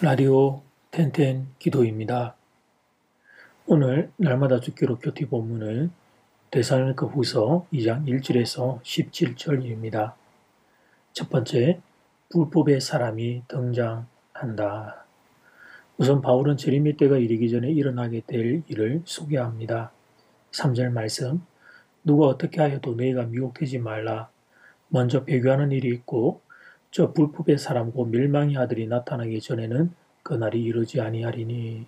라디오 텐텐 기도입니다. 오늘 날마다 죽기로 큐티 본문은 데살로니가 후서 2장 1절에서 17절입니다. 첫 번째, 불법의 사람이 등장한다. 우선 바울은 재림의 때가 이르기 전에 일어나게 될 일을 소개합니다. 3절 말씀, 누가 어떻게 하여도 너희가 미혹되지 말라. 먼저 배교하는 일이 있고 저 불법의 사람고 멸망의 아들이 나타나기 전에는 그날이 이르지 아니하리니.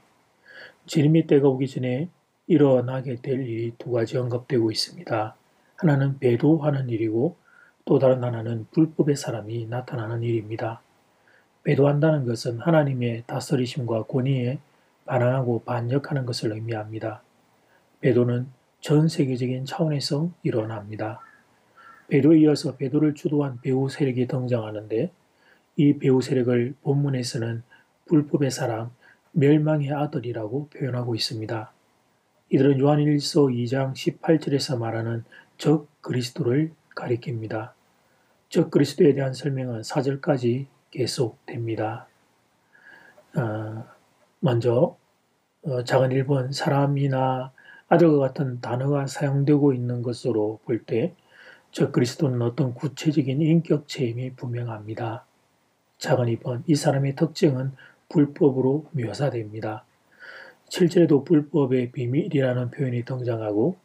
재림의 때가 오기 전에 일어나게 될 일이 두 가지 언급되고 있습니다. 하나는 배도하는 일이고 또 다른 하나는 불법의 사람이 나타나는 일입니다. 배도한다는 것은 하나님의 다스리심과 권위에 반항하고 반역하는 것을 의미합니다. 배도는 전 세계적인 차원에서 일어납니다. 배도에 이어서 배도를 주도한 배후 세력이 등장하는데 이 배후 세력을 본문에서는 불법의 사람, 멸망의 아들이라고 표현하고 있습니다. 이들은 요한일서 2장 18절에서 말하는 적 그리스도를 가리킵니다. 적 그리스도에 대한 설명은 4절까지 계속됩니다. 먼저 작은 1번 사람이나 아들과 같은 단어가 사용되고 있는 것으로 볼 때 적 그리스도는 어떤 구체적인 인격 체험이 분명합니다. 작은 2번 이 사람의 특징은 불법으로 묘사됩니다. 7절에도 불법의 비밀이라는 표현이 등장하고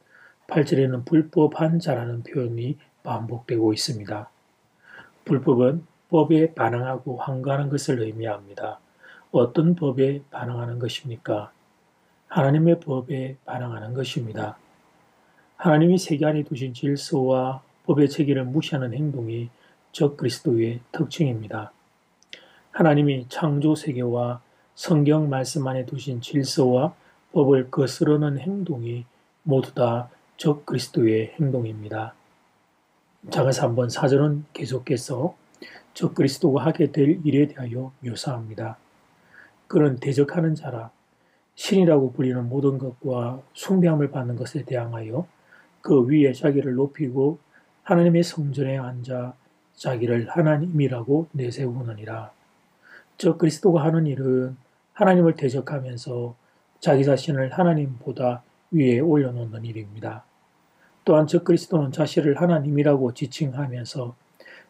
8절에는 불법한 자라는 표현이 반복되고 있습니다. 불법은 법에 반항하고 항거하는 것을 의미합니다. 어떤 법에 반항하는 것입니까? 하나님의 법에 반항하는 것입니다. 하나님이 세계 안에 두신 질서와 법의 체계를 무시하는 행동이 적 그리스도의 특징입니다. 하나님이 창조 세계와 성경 말씀 안에 두신 질서와 법을 거스르는 행동이 모두 다 적 그리스도의 행동입니다. 작아서 한번 4절은 계속해서 적 그리스도가 하게 될 일에 대하여 묘사합니다. 그는 대적하는 자라 신이라고 불리는 모든 것과 숭배함을 받는 것에 대항하여 그 위에 자기를 높이고 하나님의 성전에 앉아 자기를 하나님이라고 내세우느니라. 적 그리스도가 하는 일은 하나님을 대적하면서 자기 자신을 하나님보다 위에 올려놓는 일입니다. 또한 적 그리스도는 자신을 하나님이라고 지칭하면서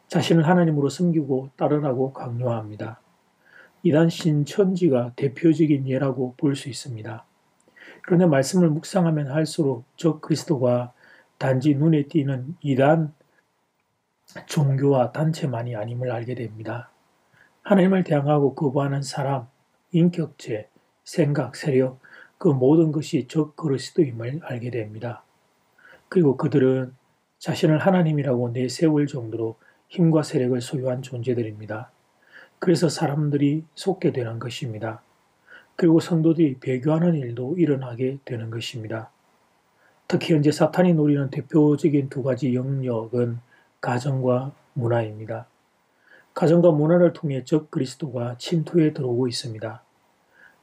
자신을 하나님으로 섬기고 따르라고 강요합니다. 이단 신천지가 대표적인 예라고 볼 수 있습니다. 그런데 말씀을 묵상하면 할수록 적 그리스도가 단지 눈에 띄는 이단 종교와 단체만이 아님을 알게 됩니다. 하나님을 대항하고 거부하는 사람, 인격체, 생각, 세력, 그 모든 것이 적 그리스도임을 알게 됩니다. 그리고 그들은 자신을 하나님이라고 내세울 정도로 힘과 세력을 소유한 존재들입니다. 그래서 사람들이 속게 되는 것입니다. 그리고 성도들이 배교하는 일도 일어나게 되는 것입니다. 특히 현재 사탄이 노리는 대표적인 두 가지 영역은 가정과 문화입니다. 가정과 문화를 통해 적 그리스도가 침투해 들어오고 있습니다.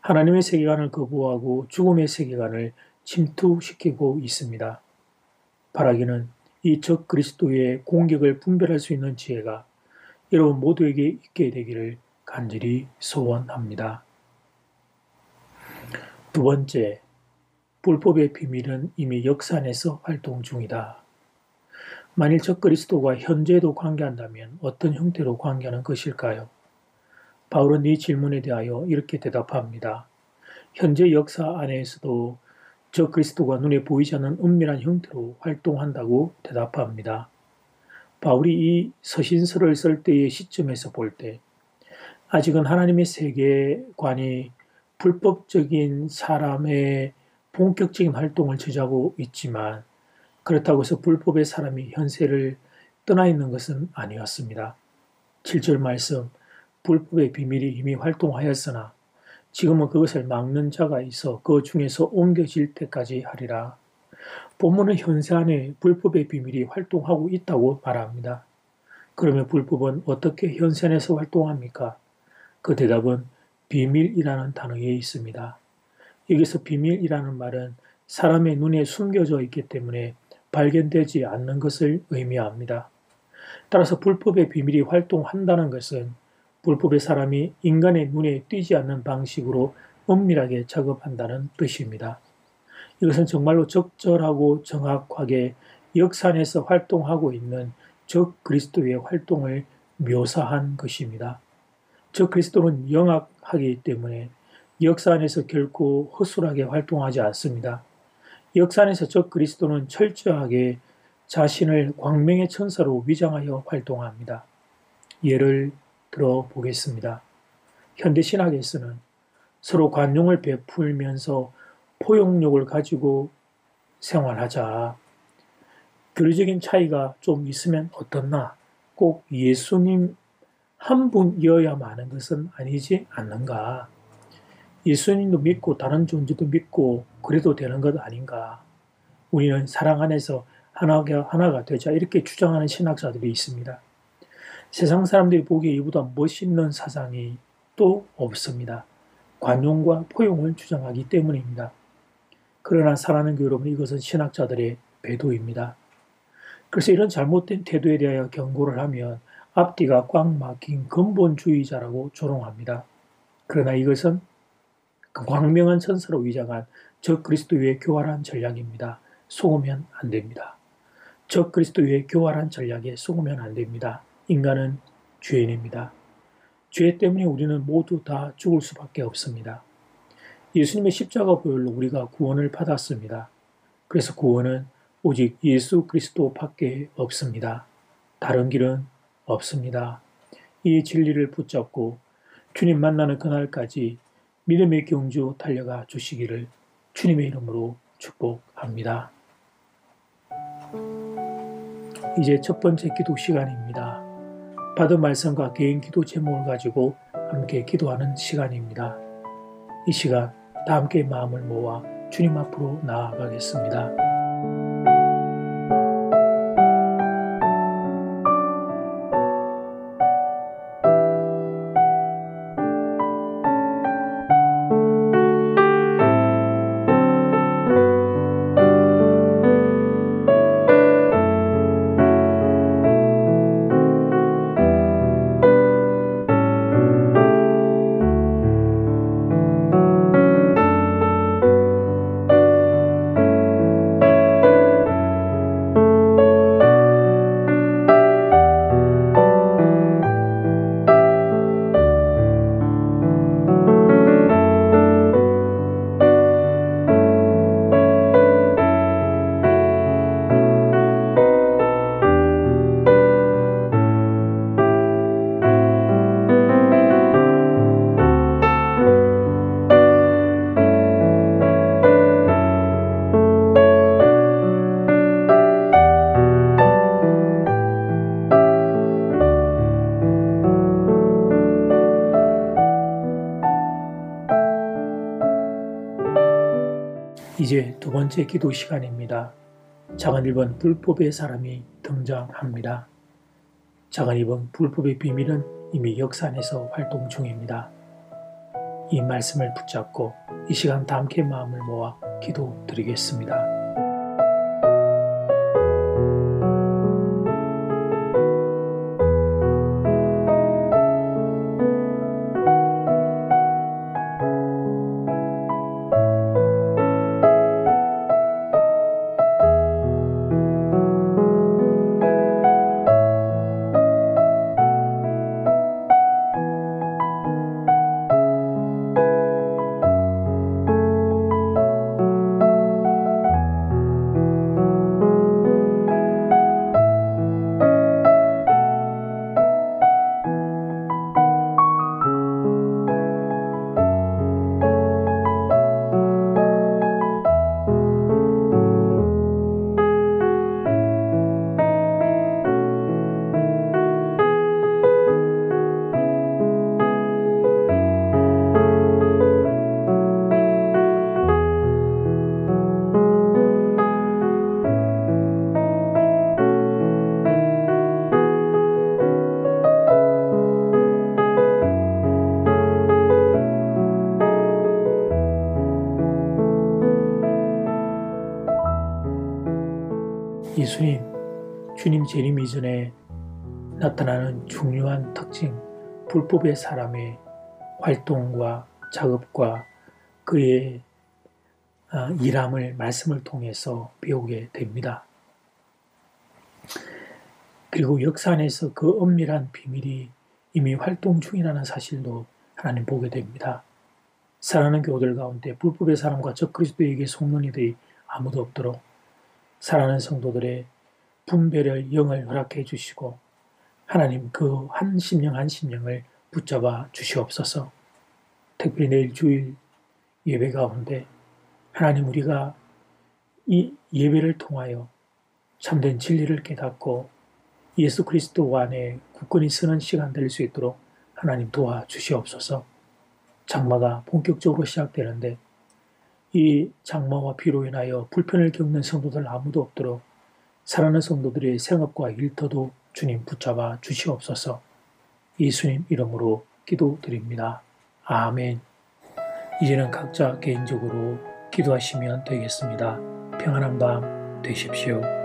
하나님의 세계관을 거부하고 죽음의 세계관을 침투시키고 있습니다. 바라기는 이 적 그리스도의 공격을 분별할 수 있는 지혜가 여러분 모두에게 있게 되기를 간절히 소원합니다. 두 번째, 불법의 비밀은 이미 역사 안에서 활동 중이다. 만일 적 그리스도가 현재도 관계한다면 어떤 형태로 관계하는 것일까요? 바울은 이 질문에 대하여 이렇게 대답합니다. 현재 역사 안에서도 적 그리스도가 눈에 보이지 않는 은밀한 형태로 활동한다고 대답합니다. 바울이 이 서신서를 쓸 때의 시점에서 볼 때 아직은 하나님의 세계관이 불법적인 사람의 본격적인 활동을 저지하고 있지만 그렇다고 해서 불법의 사람이 현세를 떠나 있는 것은 아니었습니다. 7절 말씀, 불법의 비밀이 이미 활동하였으나 지금은 그것을 막는 자가 있어 그 중에서 옮겨질 때까지 하리라. 본문은 현세 안에 불법의 비밀이 활동하고 있다고 말합니다. 그러면 불법은 어떻게 현세 안에서 활동합니까? 그 대답은 비밀이라는 단어에 있습니다. 여기서 비밀이라는 말은 사람의 눈에 숨겨져 있기 때문에 발견되지 않는 것을 의미합니다. 따라서 불법의 비밀이 활동한다는 것은 불법의 사람이 인간의 눈에 띄지 않는 방식으로 은밀하게 작업한다는 뜻입니다. 이것은 정말로 적절하고 정확하게 역사 안에서 활동하고 있는 적 그리스도의 활동을 묘사한 것입니다. 적 그리스도는 영악하기 때문에 역사 안에서 결코 허술하게 활동하지 않습니다. 역사 안에서 적 그리스도는 철저하게 자신을 광명의 천사로 위장하여 활동합니다. 예를 들어 보겠습니다. 현대 신학에서는 서로 관용을 베풀면서 포용력을 가지고 생활하자. 교리적인 차이가 좀 있으면 어떻나? 꼭 예수님 한 분이어야만 하는 것은 아니지 않는가? 예수님도 믿고 다른 존재도 믿고 그래도 되는 것 아닌가? 우리는 사랑 안에서 하나가 되자 이렇게 주장하는 신학자들이 있습니다. 세상 사람들이 보기에 이보다 멋있는 사상이 또 없습니다. 관용과 포용을 주장하기 때문입니다. 그러나 사랑하는 교회 여러분, 이것은 신학자들의 배도입니다. 그래서 이런 잘못된 태도에 대하여 경고를 하면 앞뒤가 꽉 막힌 근본주의자라고 조롱합니다. 그러나 이것은 광명한 천사로 위장한 적 그리스도의 교활한 전략입니다. 속으면 안 됩니다. 적 그리스도의 교활한 전략에 속으면 안 됩니다. 인간은 죄인입니다. 죄 때문에 우리는 모두 다 죽을 수밖에 없습니다. 예수님의 십자가 보혈로 우리가 구원을 받았습니다. 그래서 구원은 오직 예수 그리스도밖에 없습니다. 다른 길은 없습니다. 이 진리를 붙잡고 주님 만나는 그날까지 믿음의 경주 달려가 주시기를 주님의 이름으로 축복합니다. 이제 첫 번째 기도 시간입니다. 받은 말씀과 개인 기도 제목을 가지고 함께 기도하는 시간입니다. 이 시간 다 함께 마음을 모아 주님 앞으로 나아가겠습니다. 이제 두 번째 기도 시간입니다. 작은 1번 불법의 사람이 등장합니다. 작은 2번 불법의 비밀은 이미 역사 안에서 활동 중입니다. 이 말씀을 붙잡고 이 시간 다 함께 마음을 모아 기도 드리겠습니다. 예수님, 주님 재림 이전에 나타나는 중요한 특징, 불법의 사람의 활동과 작업과 그의 일함을 말씀을 통해서 배우게 됩니다. 그리고 역사 안에서 그 엄밀한 비밀이 이미 활동 중이라는 사실도 하나님 보게 됩니다. 사랑하는 교우들 가운데 불법의 사람과 적그리스도에게 속는 이들이 아무도 없도록 사랑하는 성도들의 분별을 영을 허락해 주시고 하나님 그 한 심령 한 심령을 붙잡아 주시옵소서. 특별히 내일 주일 예배 가운데 하나님 우리가 이 예배를 통하여 참된 진리를 깨닫고 예수 그리스도 안에 굳건히 서는 시간 될 수 있도록 하나님 도와주시옵소서. 장마가 본격적으로 시작되는데 이 장마와 비로 인하여 불편을 겪는 성도들 아무도 없도록 사랑하는 성도들의 생업과 일터도 주님 붙잡아 주시옵소서. 예수님 이름으로 기도드립니다. 아멘. 이제는 각자 개인적으로 기도하시면 되겠습니다. 평안한 밤 되십시오.